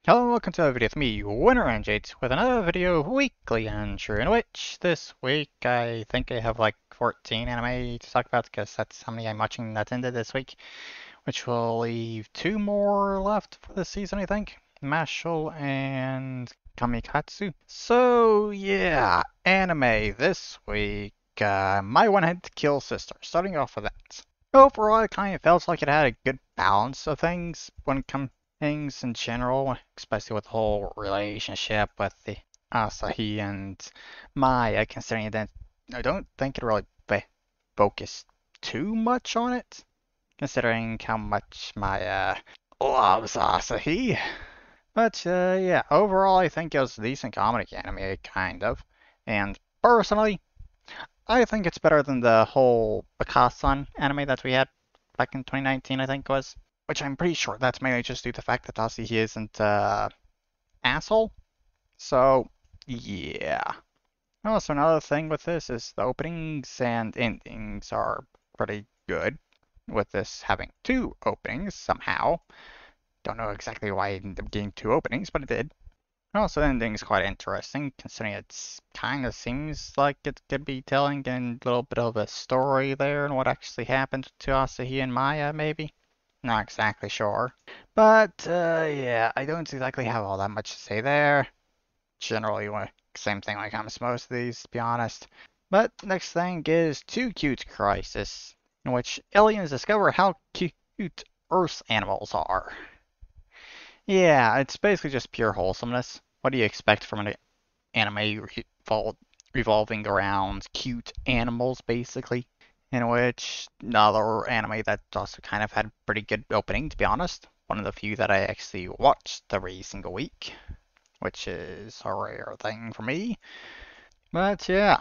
Hello and welcome to a video with me, Winner and Jades, with another video weekly entry, in which this week I think I have like 14 anime to talk about because that's how many I'm watching that's ended this week, which will leave two more left for the season, I think. Mashal and Kamikatsu. So yeah, anime this week. My One-Head to Kill Sister, starting off with that. Overall, it kind of felt like it had a good balance of things when it comes things in general, especially with the whole relationship with the Asahi and Maya, considering that I don't think it really focused too much on it, considering how much Maya loves Asahi. But yeah, overall, I think it was a decent comedy anime, kind of. And personally, I think it's better than the whole Bakasan anime that we had back in 2019, I think it was. Which I'm pretty sure that's mainly just due to the fact that Asuhi isn't asshole. So, yeah. Also, another thing with this is the openings and endings are pretty good. With this having two openings somehow. Don't know exactly why it ended up getting two openings, but it did. Also, the ending is quite interesting, considering it kind of seems like it could be telling a little bit of a story there and what actually happened to Asahi and Maya, maybe. Not exactly sure. But, yeah, I don't exactly have all that much to say there. Generally, same thing when it comes to most of these, to be honest. But, next thing is Too Cute Crisis, in which aliens discover how cute Earth's animals are. Yeah, it's basically just pure wholesomeness. What do you expect from an anime revolving around cute animals, basically? In which another anime that also kind of had pretty good opening, to be honest. One of the few that I actually watched every single week, which is a rare thing for me. But yeah,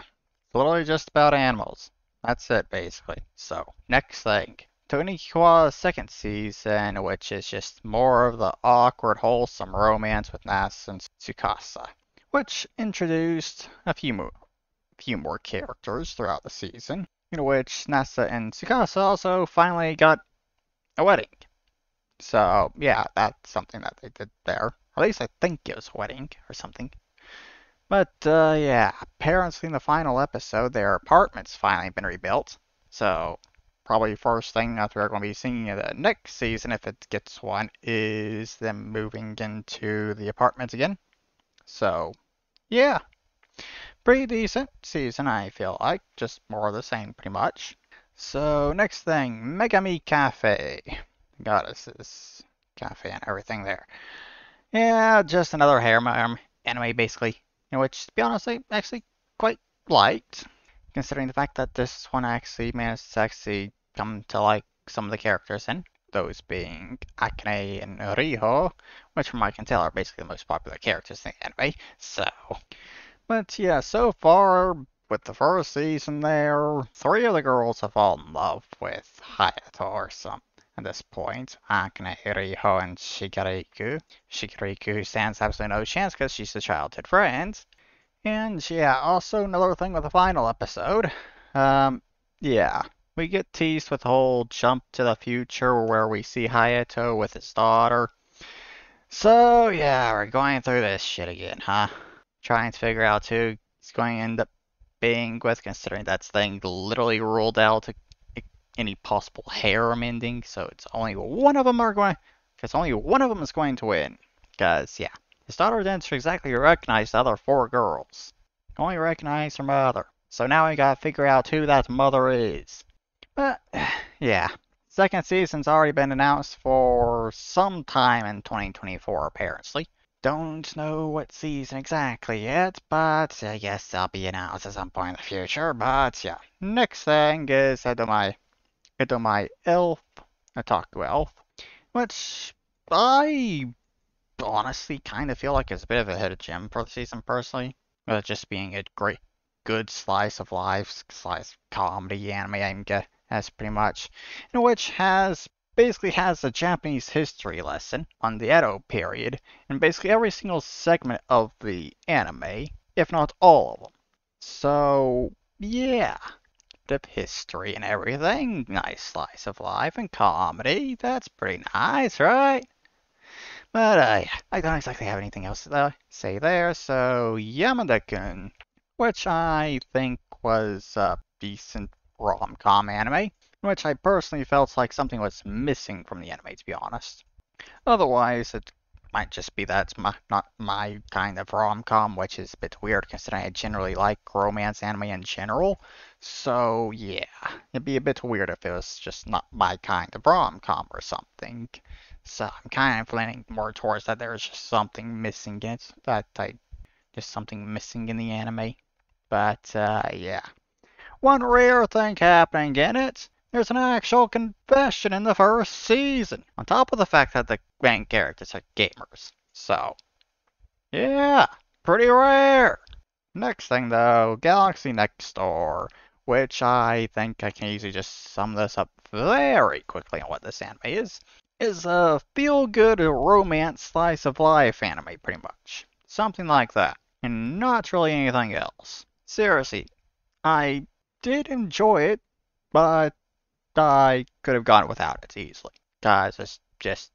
literally just about animals. That's it, basically. So, next thing. Tonikiwa's second season, which is just more of the awkward, wholesome romance with Nas and Tsukasa, which introduced a few more characters throughout the season, in which Nasa and Tsukasa also finally got a wedding. So, yeah, that's something that they did there. At least I think it was a wedding or something. But, yeah, apparently in the final episode, their apartment's finally been rebuilt. So, probably first thing that we're going to be seeing in the next season, if it gets one, is them moving into the apartments again. So, yeah, pretty decent season, I feel like. Just more of the same, pretty much. So, next thing, Megami Cafe. Goddesses Cafe and everything there. Yeah, just another harem anime, basically. In which, to be honest, I actually quite liked. Considering the fact that this one actually managed to actually come to like some of the characters in. Those being Akane and Riho, which from what I can tell are basically the most popular characters in the anime. So, but yeah, so far with the first season there, three of the girls have fallen in love with Hayato or some at this point. Akane, Riho, and Shigariku. Shigariku stands absolutely no chance because she's a childhood friend. And yeah, also another thing with the final episode. Yeah, we get teased with the whole jump to the future where we see Hayato with his daughter. So yeah, we're going through this shit again, huh? Trying to figure out who he's going to end up being with, considering that thing literally ruled out any possible harem ending. So it's only one of them are going, because only one of them is going to win. Because yeah, his daughter didn't exactly recognize the other four girls. Only recognized her mother. So now we gotta figure out who that mother is. But yeah, second season's already been announced for some time in 2024 apparently. Don't know what season exactly yet, but I guess they'll be announced at some point in the future. But yeah, next thing is Edomai Elf, Otaku Elf, which I honestly kind of feel like it's a bit of a hidden gem for the season personally. With it just being a great, good slice of life, slice comedy anime, I guess pretty much, in which basically has a Japanese history lesson on the Edo period in basically every single segment of the anime, if not all of them. So, yeah, bit of history and everything, nice slice of life and comedy, that's pretty nice, right? But yeah, I don't exactly have anything else to say there. So Yamada-kun, which I think was a decent rom-com anime, which I personally felt like something was missing from the anime, to be honest. Otherwise, it might just be that it's not my kind of rom-com, which is a bit weird considering I generally like romance anime in general. So yeah, it'd be a bit weird if it was just not my kind of rom-com or something. So I'm kind of leaning more towards that there's just something missing in it, just something missing in the anime. But yeah. One rare thing happening in it, there's an actual confession in the first season, on top of the fact that the main characters are gamers. So, yeah, pretty rare. Next thing though, Galaxy Next Door, which I think I can easily just sum this up very quickly on what this anime is a feel-good romance slice of life anime, pretty much. Something like that, and not really anything else. Seriously, I did enjoy it, but I could have gone without it easily. Guys, it's just,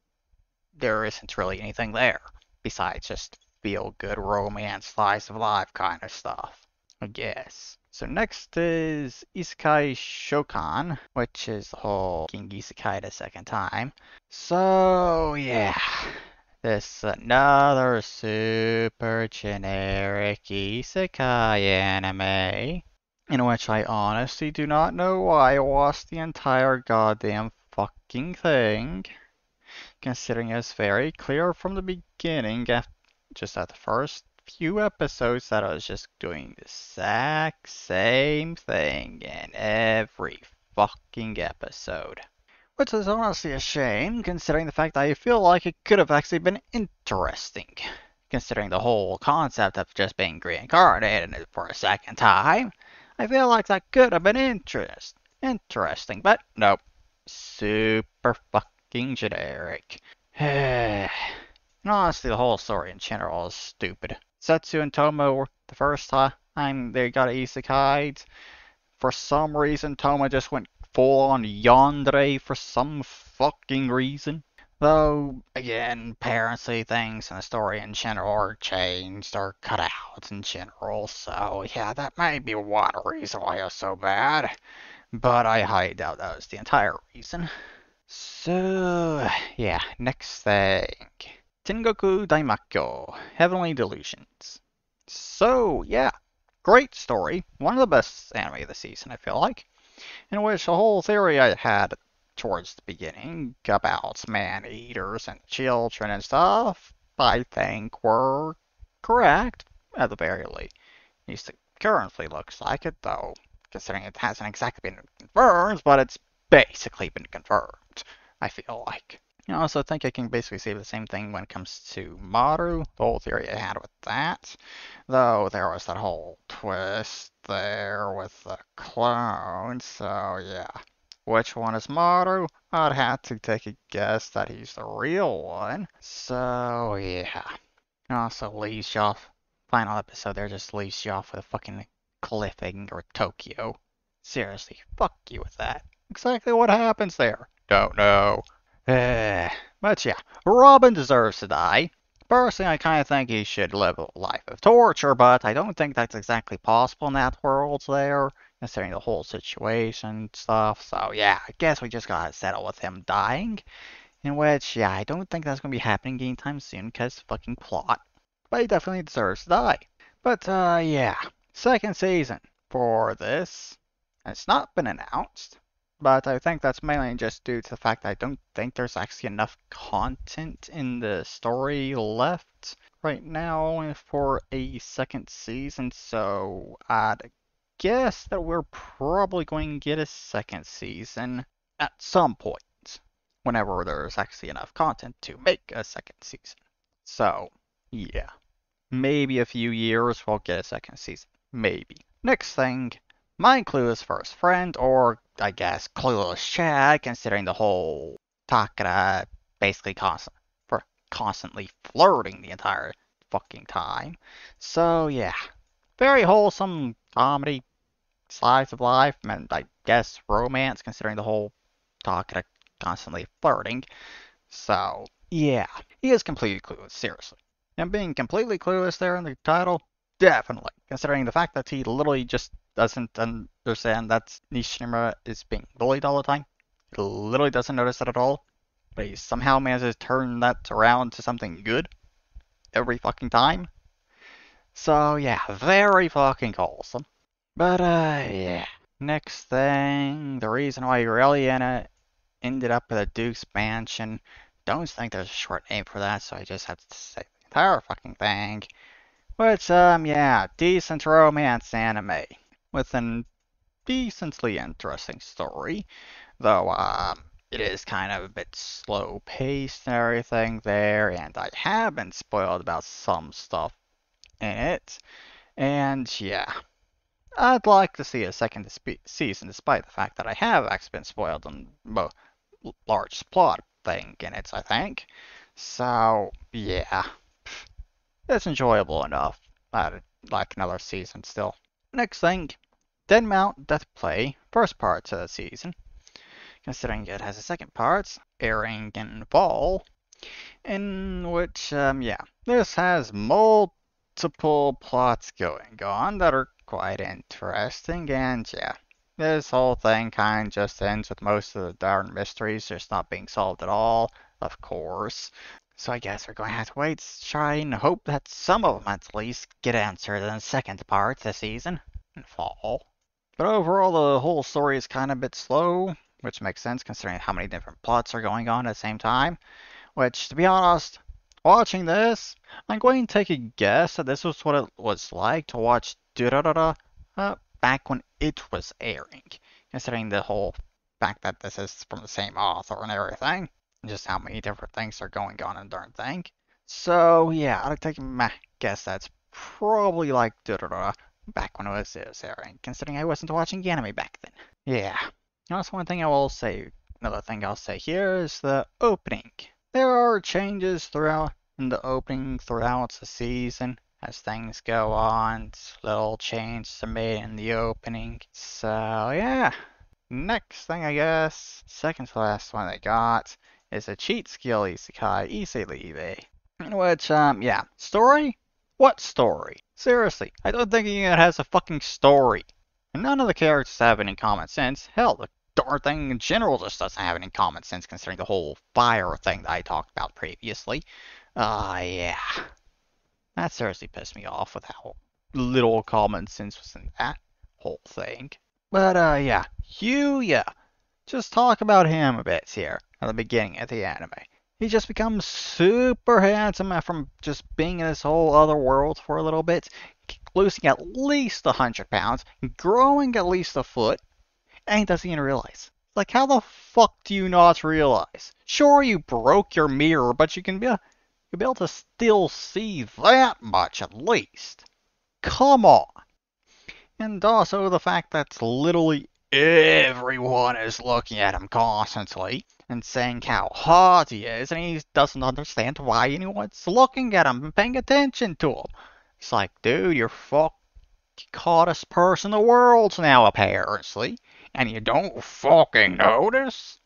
there isn't really anything there besides just feel good romance, slice of life kind of stuff, I guess. So next is Isekai Shokan, which is the whole King Isekai the second time. So yeah, this another super generic Isekai anime in which I honestly do not know why I watched the entire goddamn fucking thing, considering it's very clear from the beginning, just at the first few episodes, that I was just doing the exact same thing in every fucking episode. Which is honestly a shame, considering the fact that I feel like it could have actually been interesting. Considering the whole concept of just being reincarnated for a second time, I feel like that could have been interesting, but nope. Super fucking generic. And honestly, the whole story in general is stupid. Setsu and Tomo were the first time they got isekai'd. For some reason, Toma just went full on yandere for some fucking reason. Though, again, apparently things in the story in general are changed or cut out in general, so yeah, that may be one reason why it was so bad. But I highly doubt that was the entire reason. So, yeah, next thing. Tengoku Daimakyo, Heavenly Delusions. So, yeah, great story. One of the best anime of the season, I feel like. In which the whole theory I had towards the beginning about man-eaters and children and stuff, I think were correct, at the very least. It currently looks like it, though, considering it hasn't exactly been confirmed, but it's basically been confirmed, I feel like. I also think I can basically say the same thing when it comes to Maru, the whole theory I had with that. Though there was that whole twist there with the clone, so yeah. Which one is Maru? I'd have to take a guess that he's the real one. So yeah. It also leaves you off. Final episode there just leaves you off with a fucking cliffhanger Tokyo. Seriously, fuck you with that. Exactly what happens there? Don't know. But yeah, Robin deserves to die. Personally, I kind of think he should live a life of torture, but I don't think that's exactly possible in that world there, considering the whole situation and stuff. So yeah, I guess we just gotta settle with him dying. In which, yeah, I don't think that's gonna be happening anytime soon, because fucking plot. But he definitely deserves to die. But yeah, second season for this. It's not been announced. But I think that's mainly just due to the fact that I don't think there's actually enough content in the story left right now for a second season, so I'd guess that we're probably going to get a second season at some point, whenever there's actually enough content to make a second season. So, yeah, maybe a few years we'll get a second season. Maybe. Next thing, my clueless first friend, or I guess clueless Chad, considering the whole Takara basically constantly flirting the entire fucking time. So yeah, very wholesome comedy, slice of life, and I guess romance, considering the whole Takara constantly flirting. So yeah, He is completely clueless, seriously. And being completely clueless there in the title, definitely. Considering the fact that he literally just doesn't understand that Nishimura is being bullied all the time. He literally doesn't notice it at all. But he somehow manages to turn that around to something good every fucking time. So yeah, very fucking wholesome. But yeah. Next thing, the reason why Aureliana ended up at the Duke's mansion. Don't think there's a short name for that, so I just have to say the entire fucking thing. Which, yeah, decent romance anime with a decently interesting story, though, it is kind of a bit slow paced and everything there, and I have been spoiled about some stuff in it, and yeah. I'd like to see a second season, despite the fact that I have actually been spoiled on large plot thing in it, I think. So, yeah, it's enjoyable enough. I'd like another season still. Next thing, Deadmount Death Play, first part to the season, considering it has a second part, airing in fall, in which, yeah, this has multiple plots going on that are quite interesting, and yeah, this whole thing kind of just ends with most of the darn mysteries just not being solved at all, of course. So I guess we're going to have to wait, try and hope that some of them at least get answered in the second part this season, in fall. But overall, the whole story is kind of a bit slow, which makes sense considering how many different plots are going on at the same time. Which, to be honest, watching this, I'm going to take a guess that this was what it was like to watch Durarara back when it was airing, considering the whole fact that this is from the same author and everything, and just how many different things are going on in the darn thing. So, yeah, I'll take my guess that's probably like Durarara back when it was airing, considering I wasn't watching anime back then. Yeah. That's one thing I will say. Another thing I'll say here is the opening. There are changes throughout in the opening throughout the season as things go on. Little changes are made in the opening. So yeah. Next thing I guess, second to last one I got is a cheat skill isekai Iselive. In which, yeah. Story? What story? Seriously, I don't think it has a fucking story. And none of the characters have any common sense. Hell, the darn thing in general just doesn't have any common sense considering the whole fire thing that I talked about previously. Yeah. That seriously pissed me off with how little common sense was in that whole thing. But, yeah. Yuya. Just talk about him a bit here at the beginning of the anime. He just becomes super handsome from just being in this whole other world for a little bit, losing at least 100 pounds, growing at least a foot, and he doesn't even realize. Like, how the fuck do you not realize? Sure, you broke your mirror, but you'll be able to still see that much at least. Come on. And also the fact that literally everyone is looking at him constantly and saying how hot he is, and he doesn't understand why anyone's looking at him and paying attention to him. It's like, dude, you're fucking hottest person in the world now, apparently, and you don't fucking notice?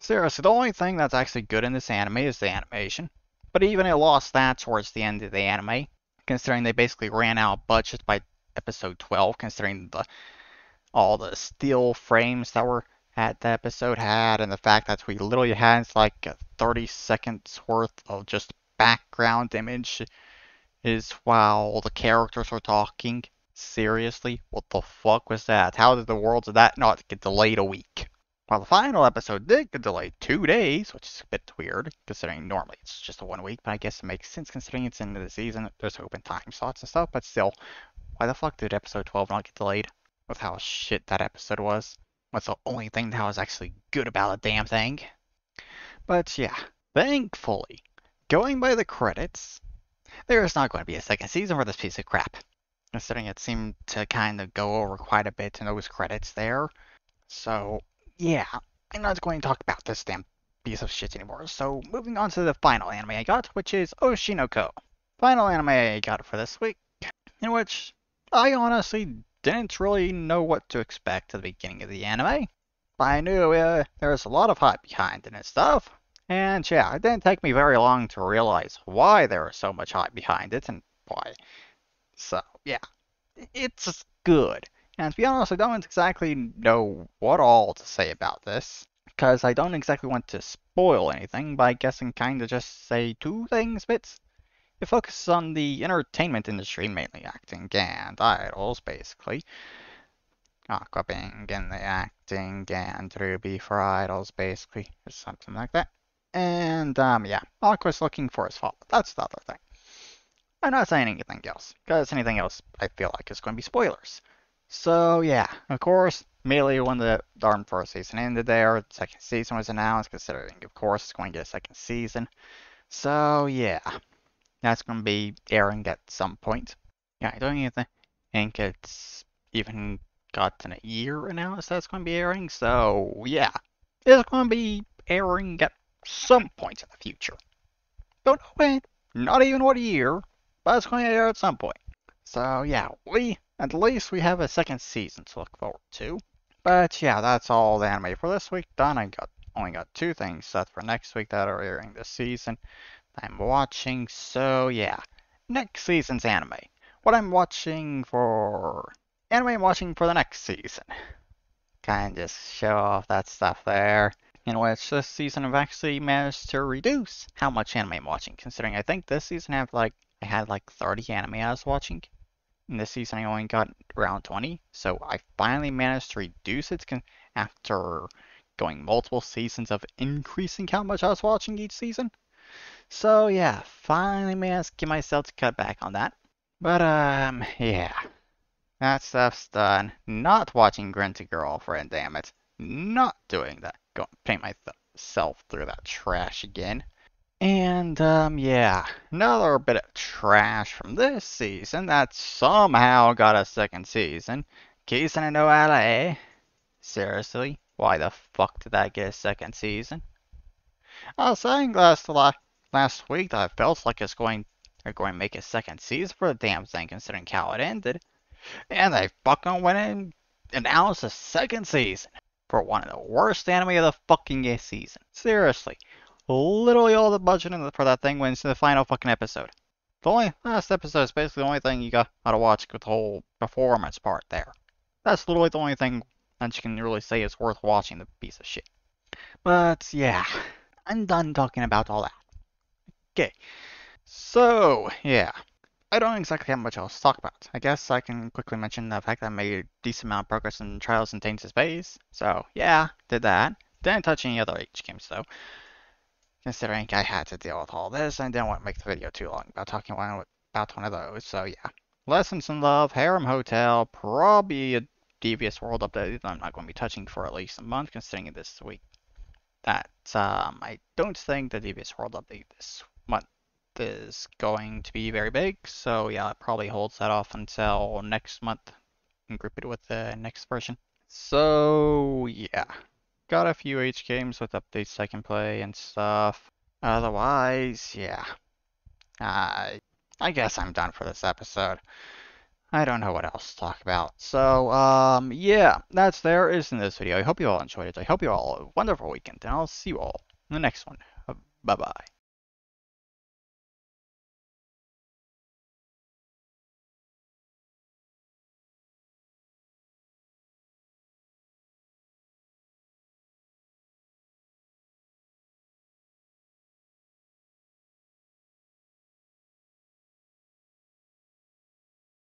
Seriously, the only thing that's actually good in this anime is the animation. But even it lost that towards the end of the anime, considering they basically ran out of budget by episode 12, considering all the steel frames that were at the episode had, and the fact that we literally had like 30 seconds worth of just background image is while the characters were talking. Seriously? What the fuck was that? How did the world of that not get delayed a week? Well, the final episode did get delayed 2 days, which is a bit weird, considering normally it's just a 1 week, but I guess it makes sense considering it's into the season, there's open time slots and stuff, but still, why the fuck did episode 12 not get delayed? With how shit that episode was. What's the only thing that was actually good about the damn thing? But yeah, thankfully, going by the credits, there is not going to be a second season for this piece of crap. Considering it seemed to kind of go over quite a bit in those credits there. So, yeah, I'm not going to talk about this damn piece of shit anymore. So, moving on to the final anime I got, which is Oshinoko. Final anime I got for this week, in which I honestly didn't really know what to expect at the beginning of the anime. But I knew there was a lot of hype behind it and stuff. And yeah, it didn't take me very long to realize why there was so much hype behind it and why. So yeah, it's good. And to be honest, I don't exactly know what all to say about this, because I don't exactly want to spoil anything by guessing kinda just say two things bits. It focuses on the entertainment industry, mainly acting and idols, basically. Aquabing and the acting and Ruby for idols, basically, or something like that. And, yeah, Aqua's looking for his father. That's the other thing. I'm not saying anything else, because anything else I feel like is going to be spoilers. So, yeah, of course, immediately when the darn first season ended there, the second season was announced, considering, of course, it's going to get a second season. So, yeah, that's going to be airing at some point. Yeah, I don't even think it's even gotten a year announced that's going to be airing, so yeah, it's going to be airing at some point in the future. Don't know when, not even what year, but it's going to air at some point. So yeah, at least we have a second season to look forward to. But yeah, that's all the anime for this week done. Only got two things set for next week that are airing this season. I'm watching, so yeah. Next season's anime. What I'm watching for anime I'm watching for the next season. Kind of just show off that stuff there. In which this season I've actually managed to reduce how much anime I'm watching, considering I think this season I had like 30 anime I was watching. And this season I only got around 20, so I finally managed to reduce it after going multiple seasons of increasing how much I was watching each season. So yeah, finally managed to get myself to cut back on that. But yeah, that stuff's done. Not watching Grunty Girlfriend, damn it. Not doing that. Putting myself through that trash again. And yeah, another bit of trash from this season that somehow got a second season. Kissing no LA. Seriously, why the fuck did that get a second season? I was saying last week that I felt like they're going to make a second season for the damn thing, considering how it ended, and they fucking went and announced a second season for one of the worst anime of the fucking season. Seriously, literally all the budget for that thing went into the final fucking episode. The only last episode is basically the only thing you got to watch with the whole performance part there. That's literally the only thing that you can really say is worth watching. The piece of shit. But yeah. I'm done talking about all that. Okay, so yeah, I don't exactly have much else to talk about. I guess I can quickly mention the fact that I made a decent amount of progress in Trials and Tainted Space. So yeah, did that. Didn't touch any other H games though, considering I had to deal with all this and didn't want to make the video too long about talking about one of those. So yeah, Lessons in Love, Harem Hotel, probably a Devious World update that I'm not going to be touching for at least a month, considering this week that I don't think the Devious World update this month is going to be very big, so yeah, it probably holds that off until next month and group it with the next version. So yeah, got a few H games with updates I can play and stuff. Otherwise, yeah, I I guess I'm done for this episode. I don't know what else to talk about. So, yeah, that's there is in this video. I hope you all enjoyed it. I hope you all have a wonderful weekend, and I'll see you all in the next one. Bye-bye.